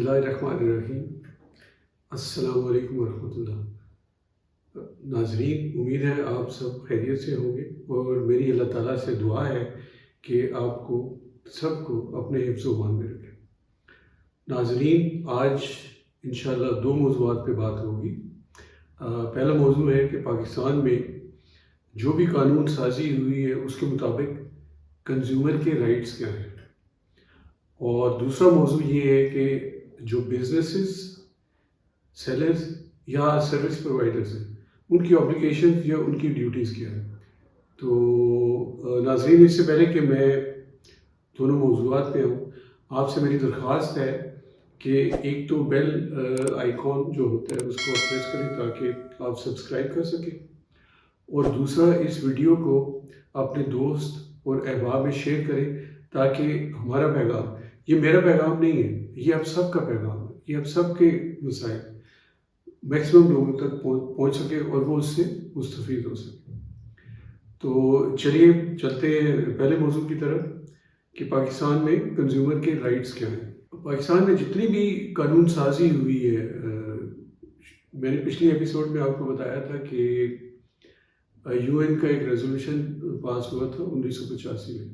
بسم اللہ الرحمن الرحیم۔ السلام علیکم ورحمۃ اللہ۔ ناظرین، امید ہے آپ سب خیریت سے ہوں گے، اور میری اللہ تعالیٰ سے دعا ہے کہ آپ کو سب کو اپنے حفظ و امان میں رکھے۔ ناظرین، آج انشاءاللہ دو موضوعات پہ بات ہوگی۔ پہلا موضوع ہے کہ پاکستان میں جو بھی قانون سازی ہوئی ہے اس کے مطابق کنزیومر کے رائٹس کیا ہیں، اور دوسرا موضوع یہ ہے کہ جو بزنسز، سیلرز یا سروس پرووائڈرز ہیں ان کی آبلیگیشنز یا ان کی ڈیوٹیز کیا ہیں۔ تو ناظرین، اس سے پہلے کہ میں دونوں موضوعات پہ ہوں، آپ سے میری درخواست ہے کہ ایک تو بیل آئیکن جو ہوتا ہے اس کو پریس کریں تاکہ آپ سبسکرائب کر سکیں، اور دوسرا اس ویڈیو کو اپنے دوست اور احباب میں شیئر کریں تاکہ ہمارا پیغام، یہ میرا پیغام نہیں ہے، یہ آپ سب کا پیغام ہے، یہ آپ سب کے مسائل میکسیمم لوگوں تک پہنچ سکے اور وہ اس سے مستفید ہو سکے۔ تو چلیے چلتے ہیں پہلے موضوع کی طرف کہ پاکستان میں کنزیومر کے رائٹس کیا ہیں۔ پاکستان میں جتنی بھی قانون سازی ہوئی ہے، میں نے پچھلی ایپیسوڈ میں آپ کو بتایا تھا کہ یو این کا ایک ریزولوشن پاس ہوا تھا 1985 میں،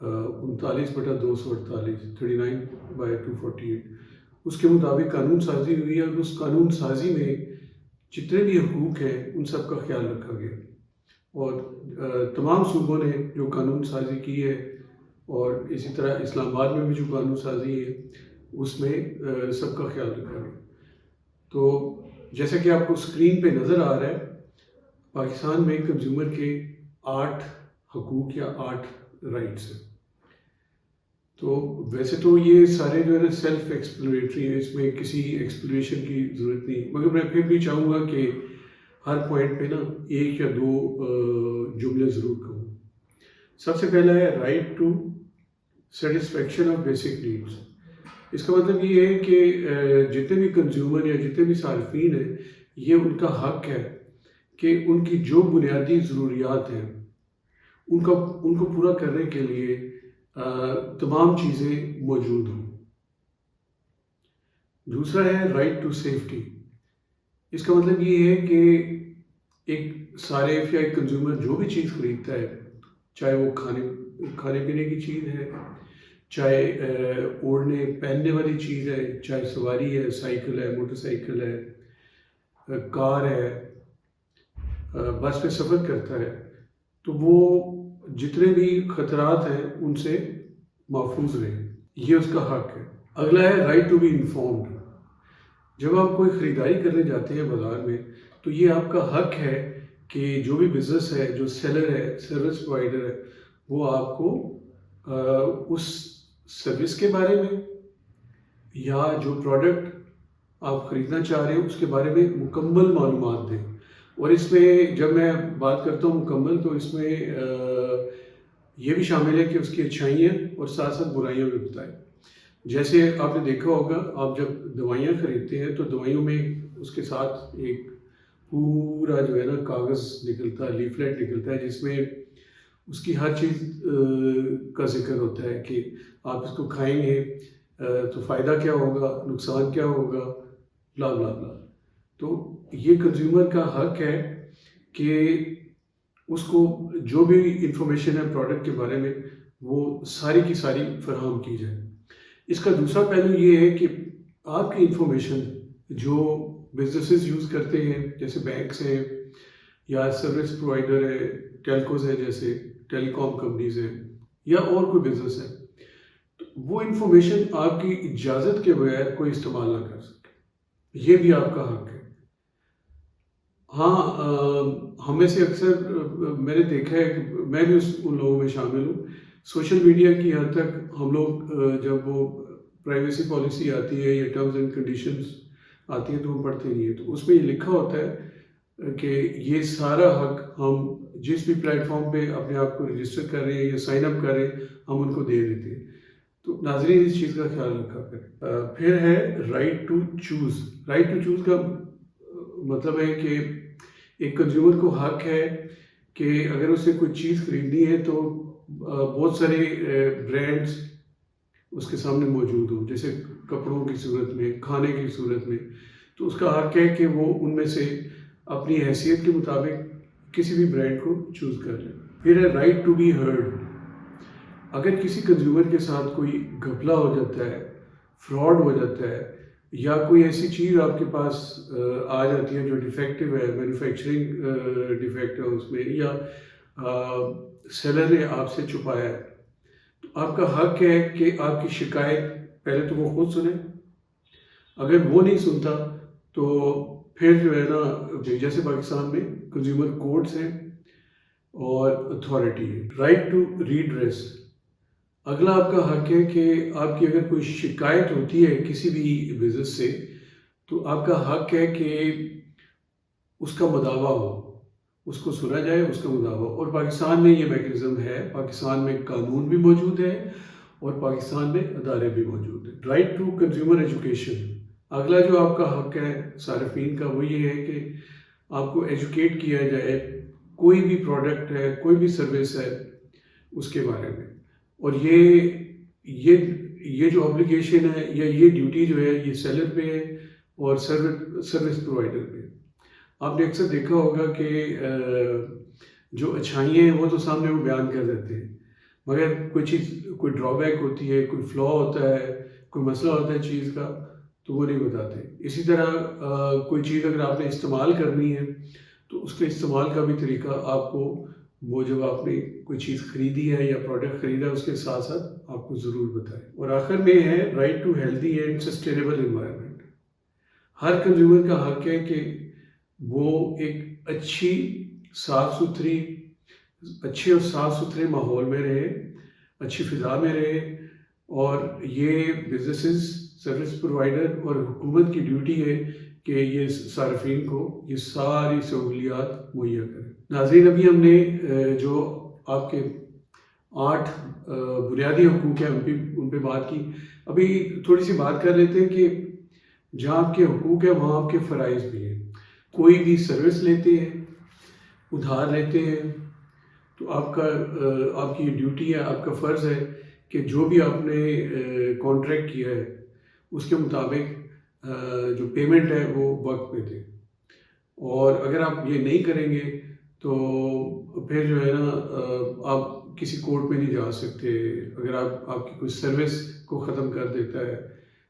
39/248 39/248۔ اس کے مطابق قانون سازی ہوئی ہے، اور اس قانون سازی میں جتنے بھی حقوق ہیں ان سب کا خیال رکھا گیا، اور تمام صوبوں نے جو قانون سازی کی ہے، اور اسی طرح اسلام آباد میں بھی جو قانون سازی ہے اس میں سب کا خیال رکھا گیا۔ تو جیسا کہ آپ کو اسکرین پہ نظر آ رہا ہے، پاکستان میں کنزیومر کے 8 حقوق یا 8 رائٹس ہیں۔ تو ویسے تو یہ سارے جو ہے نا سیلف ایکسپلینیٹری ہیں، اس میں کسی ایکسپلینیشن کی ضرورت نہیں، مگر میں پھر بھی چاہوں گا کہ ہر پوائنٹ پہ نا ایک یا دو جملے ضرور کہوں۔ سب سے پہلا ہے right to satisfaction of basic needs. اس کا مطلب یہ ہے کہ جتنے بھی کنزیومر یا جتنے بھی صارفین ہیں، یہ ان کا حق ہے کہ ان کی جو بنیادی ضروریات ہیں ان کو پورا کرنے کے لیے تمام چیزیں موجود ہوں۔ دوسرا ہے رائٹ ٹو سیفٹی۔ اس کا مطلب یہ ہے کہ ایک صارف یا ایک کنزیومر جو بھی چیز خریدتا ہے، چاہے وہ کھانے پینے کی چیز ہے، چاہے اوڑھنے پہننے والی چیز ہے، چاہے سواری ہے، سائیکل ہے، موٹر سائیکل ہے، کار ہے، بس پہ سفر کرتا ہے، تو وہ جتنے بھی خطرات ہیں ان سے محفوظ رہے، یہ اس کا حق ہے۔ اگلا ہے رائٹ ٹو بی انفارمڈ۔ جب آپ کوئی خریداری کرنے جاتے ہیں بازار میں، تو یہ آپ کا حق ہے کہ جو بھی بزنس ہے، جو سیلر ہے، سروس پرووائڈر ہے، وہ آپ کو اس سروس کے بارے میں یا جو پروڈکٹ آپ خریدنا چاہ رہے ہیں اس کے بارے میں مکمل معلومات دیں۔ اور اس میں جب میں بات کرتا ہوں مکمل، تو اس میں یہ بھی شامل ہے کہ اس کی اچھائیاں اور ساتھ ساتھ برائیاں بھی بتائیں۔ جیسے آپ نے دیکھا ہوگا، آپ جب دوائیاں خریدتے ہیں تو دوائیوں میں اس کے ساتھ ایک پورا جو ہے نا کاغذ نکلتا ہے، لیفلیٹ نکلتا ہے، جس میں اس کی ہر چیز کا ذکر ہوتا ہے کہ آپ اس کو کھائیں گے تو فائدہ کیا ہوگا، نقصان کیا ہوگا، بلا بلا بلا۔ تو یہ کنزیومر کا حق ہے کہ اس کو جو بھی انفارمیشن ہے پروڈکٹ کے بارے میں، وہ ساری کی ساری فراہم کی جائے۔ اس کا دوسرا پہلو یہ ہے کہ آپ کی انفارمیشن جو بزنسز یوز کرتے ہیں، جیسے بینکس ہیں یا سروس پرووائڈر ہے، ٹیلکوز ہے، جیسے ٹیلی کام کمپنیز ہیں، یا اور کوئی بزنس ہے، تو وہ انفارمیشن آپ کی اجازت کے بغیر کوئی استعمال نہ کر سکے، یہ بھی آپ کا حق ہے۔ ہاں، ہم میں سے اکثر میں نے دیکھا ہے کہ میں بھی ان لوگوں میں شامل ہوں، سوشل میڈیا کی حد تک ہم لوگ جب وہ پرائیویسی پالیسی آتی ہے یا ٹرمز اینڈ کنڈیشنز آتی ہیں تو ہم پڑھتے نہیں ہیں، تو اس میں یہ لکھا ہوتا ہے کہ یہ سارا حق ہم جس بھی پلیٹ فارم پہ اپنے آپ کو رجسٹر کر رہے ہیں یا سائن اپ کر رہے ہیں، ہم ان کو دے دیتے ہیں۔ تو ناظرین، اس چیز کا خیال رکھا کریں۔ پھر ہے right to choose. Right to choose کا مطلب ہے کہ ایک کنزیومر کو حق ہے کہ اگر اسے کوئی چیز خریدنی ہے تو بہت سارے برانڈز اس کے سامنے موجود ہوں، جیسے کپڑوں کی صورت میں، کھانے کی صورت میں، تو اس کا حق ہے کہ وہ ان میں سے اپنی حیثیت کے مطابق کسی بھی برانڈ کو چوز کر لیں۔ پھر ہے رائٹ ٹو بی ہرڈ۔ اگر کسی کنزیومر کے ساتھ کوئی گھپلا ہو جاتا ہے، فراڈ ہو جاتا ہے، یا کوئی ایسی چیز آپ کے پاس آ جاتی ہے جو ڈیفیکٹو ہے، مینوفیکچرنگ ڈیفیکٹ ہے اس میں، یا سیلر نے آپ سے چھپایا ہے، تو آپ کا حق ہے کہ آپ کی شکایت پہلے تو وہ خود سنیں۔ اگر وہ نہیں سنتا تو پھر جو ہے نا، جیسے پاکستان میں کنزیومر کورٹس ہیں اور اتھارٹی ہے۔ Right to redress. اگلا آپ کا حق ہے کہ آپ کی اگر کوئی شکایت ہوتی ہے کسی بھی بزنس سے، تو آپ کا حق ہے کہ اس کا مداوع ہو، اس کو سنا جائے، اس کا مداوع۔ اور پاکستان میں یہ میکانزم ہے، پاکستان میں قانون بھی موجود ہے اور پاکستان میں ادارے بھی موجود ہیں۔ Right to consumer education. اگلا جو آپ کا حق ہے صارفین کا، وہ یہ ہے کہ آپ کو ایجوکیٹ کیا جائے، کوئی بھی پروڈکٹ ہے، کوئی بھی سروس ہے، اس کے بارے میں۔ اور یہ جو obligation ہے یا یہ ڈیوٹی جو ہے، یہ سیلر پہ ہے اور سروس پرووائڈر پہ۔ آپ نے اکثر دیکھا ہوگا کہ جو اچھائیاں ہیں وہ تو سامنے وہ بیان کر دیتے ہیں، مگر کوئی چیز، کوئی ڈرا بیک ہوتی ہے، کوئی فلا ہوتا ہے، کوئی مسئلہ ہوتا ہے چیز کا، تو وہ نہیں بتاتے۔ اسی طرح کوئی چیز اگر آپ نے استعمال کرنی ہے تو اس کے استعمال کا بھی طریقہ آپ کو، وہ جب آپ نے کوئی چیز خریدی ہے یا پروڈکٹ خریدا ہے، اس کے ساتھ ساتھ آپ کو ضرور بتائیں۔ اور آخر میں ہے right to healthy and sustainable environment. ہر کنزیومر کا حق ہے کہ وہ ایک اچھے اور صاف ستھرے ماحول میں رہے، اچھی فضا میں رہے، اور یہ بزنسز، سروس پرووائڈر اور حکومت کی ڈیوٹی ہے کہ یہ صارفین کو یہ ساری سہولیات مہیا کرے۔ ناظرین، ابھی ہم نے جو آپ کے 8 بنیادی حقوق ہیں ان پہ بات کی۔ ابھی تھوڑی سی بات کر لیتے ہیں کہ جہاں آپ کے حقوق ہیں وہاں آپ کے فرائض بھی ہیں۔ کوئی بھی سروس لیتے ہیں، ادھار لیتے ہیں، تو آپ کی یہ ڈیوٹی ہے، آپ کا فرض ہے کہ جو بھی آپ نے کانٹریکٹ کیا ہے اس کے مطابق جو پیمنٹ ہے وہ وقت پہ دیں۔ اور اگر آپ یہ نہیں کریں گے تو پھر جو ہے نا، آپ کسی کورٹ میں نہیں جا سکتے۔ اگر آپ کی کوئی سروس کو ختم کر دیتا ہے،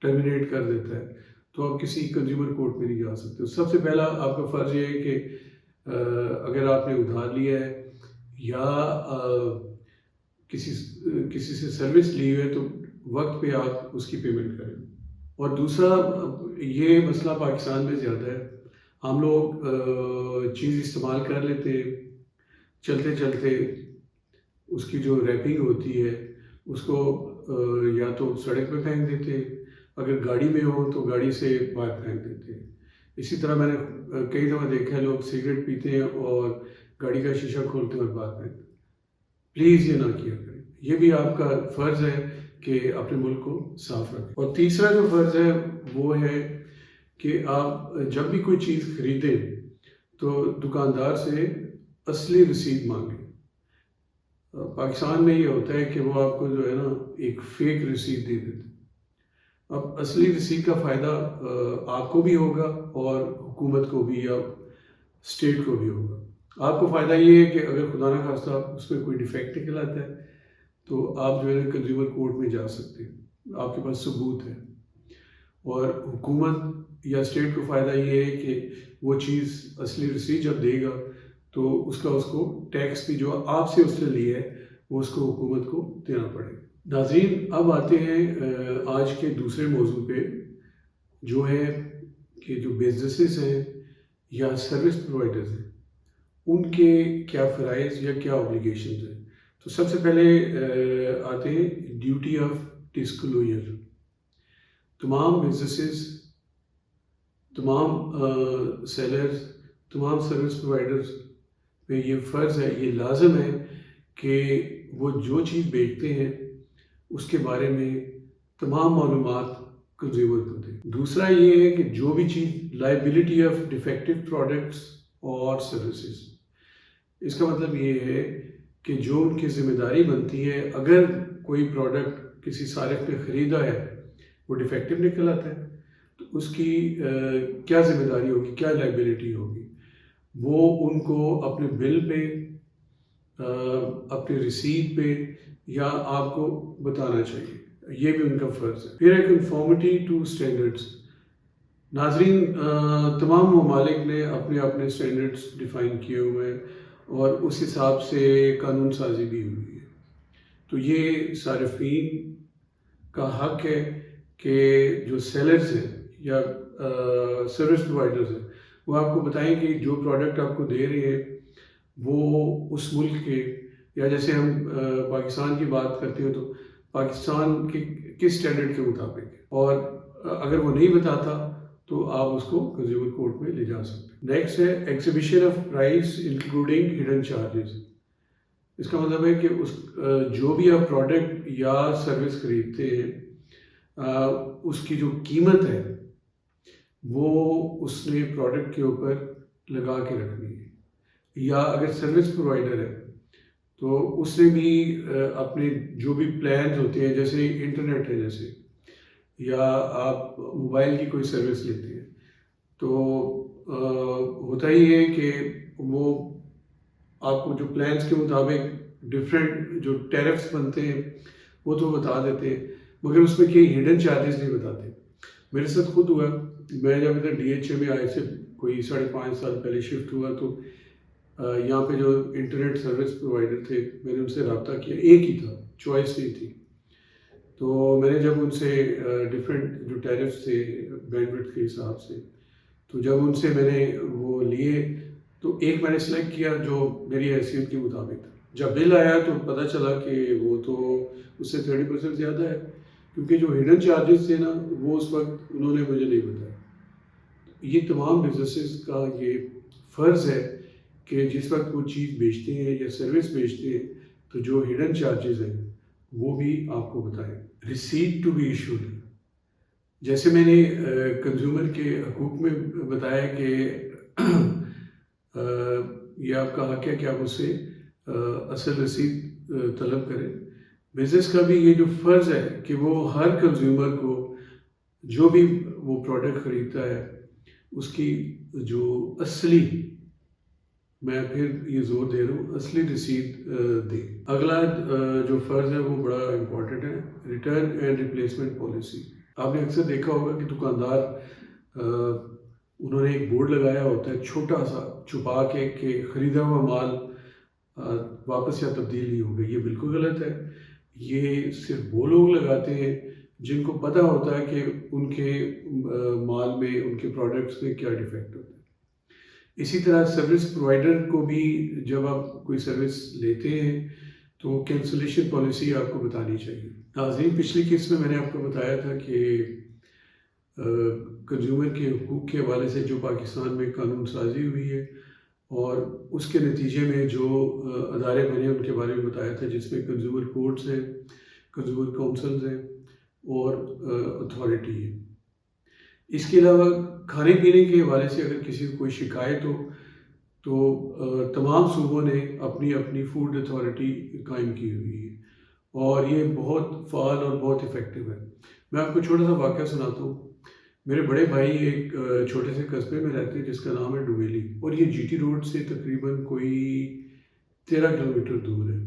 ٹرمینیٹ کر دیتا ہے، تو آپ کسی کنزیومر کورٹ میں نہیں جا سکتے۔ سب سے پہلا آپ کا فرض یہ ہے کہ اگر آپ نے ادھار لیا ہے یا کسی سے سروس لی ہے تو وقت پہ آپ اس کی پیمنٹ کریں۔ اور دوسرا، یہ مسئلہ پاکستان میں زیادہ ہے، ہم لوگ چیز استعمال کر لیتے ہیں، چلتے چلتے اس کی جو ریپنگ ہوتی ہے اس کو یا تو سڑک پہ پھینک دیتے ہیں، اگر گاڑی میں ہو تو گاڑی سے باہر پھینک دیتے ہیں۔ اسی طرح میں نے کئی دفعہ دیکھا ہے، لوگ سگریٹ پیتے ہیں اور گاڑی کا شیشہ کھولتے ہیں اور باہر پھینکتے ہیں۔ پلیز یہ نہ کیا کریں، یہ بھی آپ کا فرض ہے کہ اپنے ملک کو صاف رکھیں۔ اور تیسرا جو فرض ہے وہ ہے کہ آپ جب بھی کوئی چیز خریدیں تو دکاندار سے اصلی رسید مانگیں۔ پاکستان میں یہ ہوتا ہے کہ وہ آپ کو جو ہے نا ایک فیک رسید دے دیتے۔ اب اصلی رسید کا فائدہ آپ کو بھی ہوگا اور حکومت کو بھی یا اسٹیٹ کو بھی ہوگا۔ آپ کو فائدہ یہ ہے کہ اگر خدا نہ خواستہ اس میں کوئی ڈیفیکٹ نکل آتا ہے تو آپ جو ہے کنزیومر کورٹ میں جا سکتے ہیں، آپ کے پاس ثبوت ہے۔ اور حکومت یا اسٹیٹ کو فائدہ یہ ہے کہ وہ چیز اصلی رسید جب دے گا تو اس کو ٹیکس بھی جو آپ سے اس نے لیا ہے وہ اس کو حکومت کو دینا پڑے۔ ناظرین، اب آتے ہیں آج کے دوسرے موضوع پہ، جو ہے کہ جو بزنسز ہیں یا سروس پرووائڈرز ہیں ان کے کیا فرائض یا کیا اوبلیگیشنز ہیں۔ تو سب سے پہلے آتے ہیں ڈیوٹی آف ڈسکلوجر۔ تمام بزنسز، تمام سیلرز، تمام سروس پرووائڈرز پہ یہ فرض ہے، یہ لازم ہے کہ وہ جو چیز بیچتے ہیں اس کے بارے میں تمام معلومات کنزیومر کو دیں۔ دوسرا یہ ہے کہ جو بھی چیز لائبلٹی آف ڈیفیکٹو پروڈکٹس اور سروسز، اس کا مطلب یہ ہے کہ جو ان کی ذمہ داری بنتی ہے، اگر کوئی پروڈکٹ کسی صارف نے خریدا ہے وہ ڈیفیکٹو نکل آتا ہے تو اس کی کیا ذمہ داری ہوگی، کیا لائبلٹی ہوگی، وہ ان کو اپنے بل پہ، اپنے رسید پہ یا آپ کو بتانا چاہیے، یہ بھی ان کا فرض ہے۔ پھر ہے کنفارمٹی ٹو اسٹینڈرڈس۔ ناظرین، تمام ممالک نے اپنے اپنے اسٹینڈرڈس ڈیفائن کیے ہوئے ہیں اور اس حساب سے قانون سازی بھی ہوئی ہے، تو یہ صارفین کا حق ہے کہ جو سیلرز ہیں یا سروس پرووائڈرز ہیں وہ آپ کو بتائیں کہ جو پروڈکٹ آپ کو دے رہے ہیں وہ اس ملک کے، یا جیسے ہم پاکستان کی بات کرتے ہیں تو پاکستان کے کس اسٹینڈرڈ کے مطابق ہے، اور اگر وہ نہیں بتاتا تو آپ اس کو کنزیومر کورٹ میں لے جا سکتے ہیں۔ نیکسٹ ہے exhibition of price including hidden charges. اس کا مطلب ہے کہ جو بھی آپ پروڈکٹ یا سروس خریدتے ہیں اس کی جو قیمت ہے وہ اس نے پروڈکٹ کے اوپر لگا کے رکھنی ہے، یا اگر سروس پرووائڈر ہے تو اس نے بھی اپنے جو بھی پلانز ہوتے ہیں، جیسے انٹرنیٹ ہے جیسے، یا آپ موبائل کی کوئی سروس لیتے ہیں تو ہوتا ہی ہے کہ وہ آپ کو جو پلانز کے مطابق ڈفرینٹ جو ٹیرفس بنتے ہیں وہ تو بتا دیتے ہیں، مگر اس میں کئی ہڈن چارجز نہیں بتاتے۔ میرے ساتھ خود ہوا، میں جب ادھر ڈی ایچ اے میں آئے سے کوئی 5.5 سال پہلے شفٹ ہوا تو یہاں پہ جو انٹرنیٹ سروس پرووائڈر تھے میں نے ان سے رابطہ کیا، ایک ہی تھا، چوائس نہیں تھی، تو میں نے جب ان سے ڈفرینٹ جو ٹیرفس تھے بینڈ وڈتھ کے حساب سے، تو جب ان سے میں نے وہ لیے تو ایک میں نے سلیکٹ کیا جو میری حیثیت کے مطابق تھا۔ جب بل آیا تو پتہ چلا کہ وہ تو اس سے 30% زیادہ ہے، کیونکہ جو ہڈن چارجز تھے نا وہ اس وقت انہوں نے مجھے نہیں بتایا۔ یہ تمام بزنسز کا یہ فرض ہے کہ جس وقت وہ چیز بیچتے ہیں یا سروس بیچتے ہیں تو جو ہڈن چارجز ہیں وہ بھی آپ کو بتائیں۔ ریسیٹ ٹو بی ایشوڈ، جیسے میں نے کنزیومر کے حقوق میں بتایا کہ یہ آپ کا حق ہے کہ آپ اس سے اصل رسید طلب کریں، بزنس کا بھی یہ جو فرض ہے کہ وہ ہر کنزیومر کو جو بھی وہ پروڈکٹ خریدتا ہے اس کی جو اصلی، میں پھر یہ زور دے رہا ہوں، اصلی رسید دے۔ اگلا جو فرض ہے وہ بڑا امپورٹنٹ ہے، ریٹرن اینڈ ریپلیسمنٹ پالیسی۔ آپ نے اکثر دیکھا ہوگا کہ دکاندار انہوں نے ایک بورڈ لگایا ہوتا ہے چھوٹا سا چھپا کے کہ خریدا ہوا مال واپس یا تبدیل نہیں ہوگا۔ یہ بالکل غلط ہے، یہ صرف وہ لوگ لگاتے ہیں جن کو پتہ ہوتا ہے کہ ان کے مال میں، ان کے پروڈکٹس میں کیا ڈیفیکٹ ہوتا ہے۔ اسی طرح سروس پرووائڈر کو بھی جب آپ کوئی سروس لیتے ہیں تو کینسلیشن پالیسی آپ کو بتانی چاہیے۔ ناظرین، پچھلی قسط میں نے آپ کو بتایا تھا کہ کنزیومر کے حقوق کے حوالے سے جو پاکستان میں قانون سازی ہوئی ہے اور اس کے نتیجے میں جو ادارے بنے ان کے بارے میں بتایا تھا، جس میں کنزیومر کورٹس ہیں، کنزیومر کونسلز ہیں اور اتھارٹی ہے۔ اس کے علاوہ کھانے پینے کے حوالے سے اگر کسی کو کوئی شکایت ہو تو تمام صوبوں نے اپنی اپنی فوڈ اتھارٹی قائم کی ہوئی ہے اور یہ بہت فعال اور بہت افیکٹو ہے۔ میں آپ کو چھوٹا سا واقعہ سناتا ہوں۔ میرے بڑے بھائی ایک چھوٹے سے قصبے میں رہتے ہیں جس کا نام ہے ڈویلی، اور یہ جی ٹی روڈ سے تقریباً کوئی 13 کلومیٹر دور ہے۔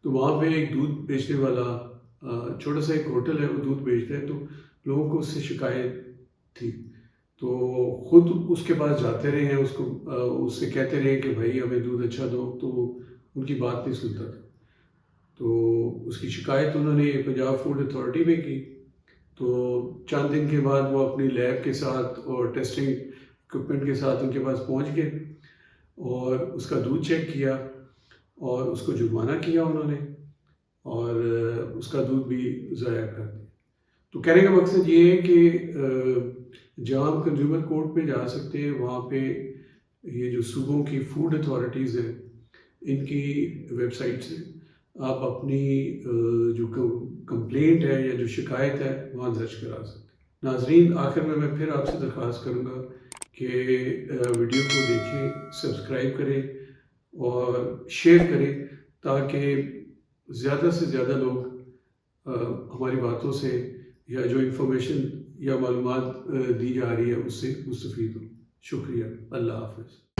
تو وہاں پہ ایک دودھ بیچنے والا چھوٹا سا ایک ہوٹل ہے، وہ دودھ بیچتا ہے، تو لوگوں کو اس سے شکایت تھی، تو خود اس کے پاس جاتے رہے ہیں، اس سے کہتے رہے کہ بھائی ہمیں دودھ اچھا دو، تو ان کی بات نہیں سنتا تھا۔ تو اس کی شکایت انہوں نے پنجاب فوڈ اتھارٹی میں کی، تو چند دن کے بعد وہ اپنی لیب کے ساتھ اور ٹیسٹنگ اکوپمنٹ کے ساتھ ان کے پاس پہنچ گئے اور اس کا دودھ چیک کیا اور اس کو جرمانہ کیا انہوں نے، اور اس کا دودھ بھی ضائع کر دیا۔ تو کہنے کا مقصد یہ ہے کہ جہاں ہم کنزیومر کورٹ پہ جا سکتے ہیں وہاں پہ یہ جو صوبوں کی فوڈ اتھارٹیز ہیں ان کی ویب سائٹ سے آپ اپنی جو کمپلینٹ ہے یا جو شکایت ہے وہاں درج کرا سکتے ہیں۔ ناظرین، آخر میں پھر آپ سے درخواست کروں گا کہ ویڈیو کو دیکھیں، سبسکرائب کریں اور شیئر کریں تاکہ زیادہ سے زیادہ لوگ ہماری باتوں سے یا جو انفارمیشن یا معلومات دی جا رہی ہے اس سے مستفید ہو. شکریہ. اللہ حافظ.